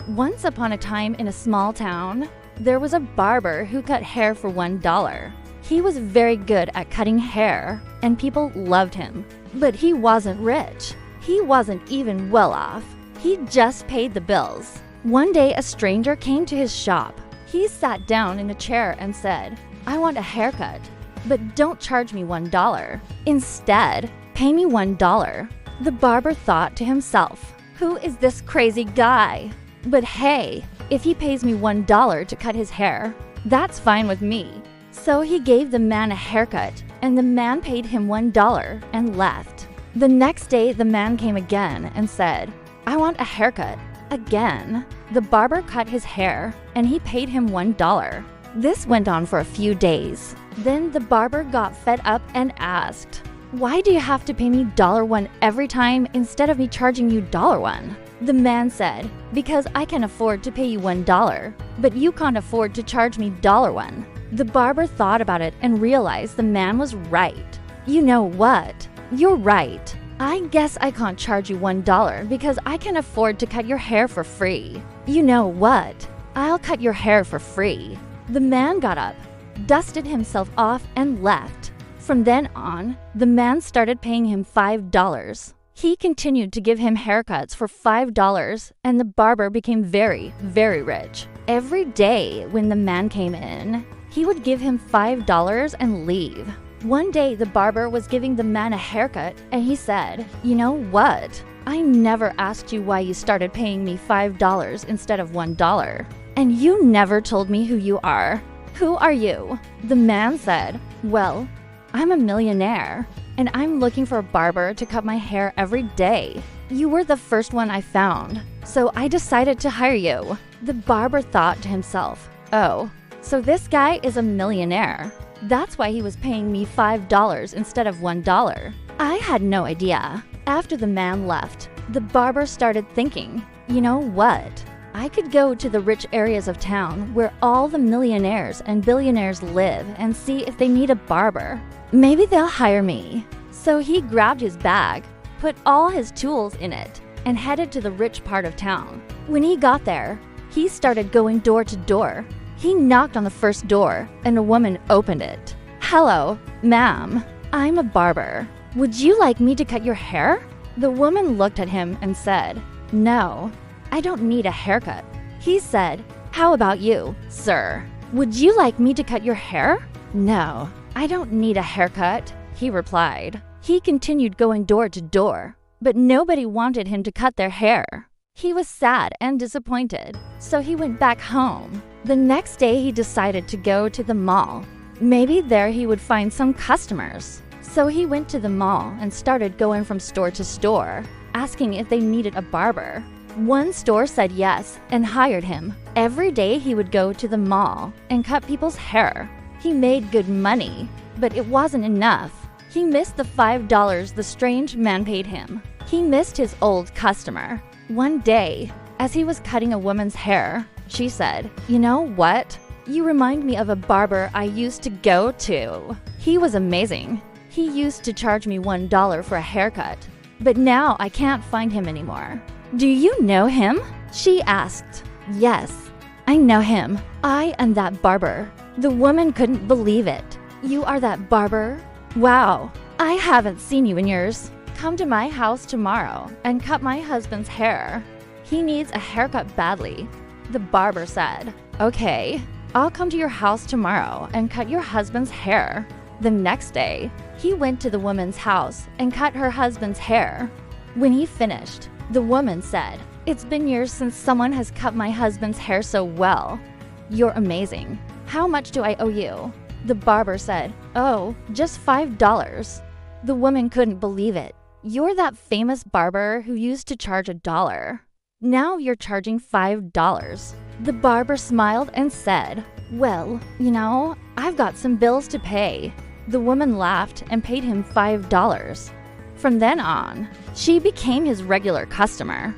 Once upon a time in a small town, there was a barber who cut hair for $1. He was very good at cutting hair, and people loved him. But he wasn't rich. He wasn't even well off. He just paid the bills. One day, a stranger came to his shop. He sat down in a chair and said, "I want a haircut, but don't charge me $1. Instead, pay me $1. The barber thought to himself, "Who is this crazy guy? But hey, if he pays me $1 to cut his hair, that's fine with me." So he gave the man a haircut, and the man paid him $1 and left. The next day, the man came again and said, "I want a haircut." Again, the barber cut his hair, and he paid him $1. This went on for a few days. Then the barber got fed up and asked, "Why do you have to pay me $1 every time instead of me charging you $1?" The man said, "Because I can afford to pay you $1, but you can't afford to charge me $1." The barber thought about it and realized the man was right. "You know what? You're right. I guess I can't charge you $1 because I can afford to cut your hair for free. You know what? I'll cut your hair for free." The man got up, dusted himself off, and left. From then on, the man started paying him $5. He continued to give him haircuts for $5, and the barber became very, very rich. Every day when the man came in, he would give him $5 and leave. One day, the barber was giving the man a haircut, and he said, "You know what? I never asked you why you started paying me $5 instead of $1. And you never told me who you are. Who are you?" The man said, "Well, I'm a millionaire, and I'm looking for a barber to cut my hair every day. You were the first one I found, so I decided to hire you." The barber thought to himself, "Oh, so this guy is a millionaire. That's why he was paying me $5 instead of $1. I had no idea." After the man left, the barber started thinking, "You know what? I could go to the rich areas of town where all the millionaires and billionaires live and see if they need a barber. Maybe they'll hire me." So he grabbed his bag, put all his tools in it, and headed to the rich part of town. When he got there, he started going door to door. He knocked on the first door, and a woman opened it. "Hello, ma'am. I'm a barber. Would you like me to cut your hair?" The woman looked at him and said, "No, I don't need a haircut." He said, "How about you, sir? Would you like me to cut your hair?" "No, I don't need a haircut," he replied. He continued going door to door, but nobody wanted him to cut their hair. He was sad and disappointed, so he went back home. The next day, he decided to go to the mall. Maybe there he would find some customers. So he went to the mall and started going from store to store, asking if they needed a barber. One store said yes and hired him. Every day he would go to the mall and cut people's hair. He made good money, but it wasn't enough. He missed the $5 the strange man paid him. He missed his old customer. One day, as he was cutting a woman's hair, she said, "You know what? You remind me of a barber I used to go to. He was amazing. He used to charge me $1 for a haircut, but now I can't find him anymore. Do you know him?" She asked. "Yes, I know him. I am that barber." The woman couldn't believe it. "You are that barber? Wow, I haven't seen you in years. Come to my house tomorrow and cut my husband's hair. He needs a haircut badly." The barber said, "Okay, I'll come to your house tomorrow and cut your husband's hair." The next day, he went to the woman's house and cut her husband's hair. When he finished, the woman said, "It's been years since someone has cut my husband's hair so well. You're amazing. How much do I owe you?" The barber said, "Oh, just $5. The woman couldn't believe it. "You're that famous barber who used to charge $1. Now you're charging $5. The barber smiled and said, "Well, I've got some bills to pay." The woman laughed and paid him $5. From then on, she became his regular customer.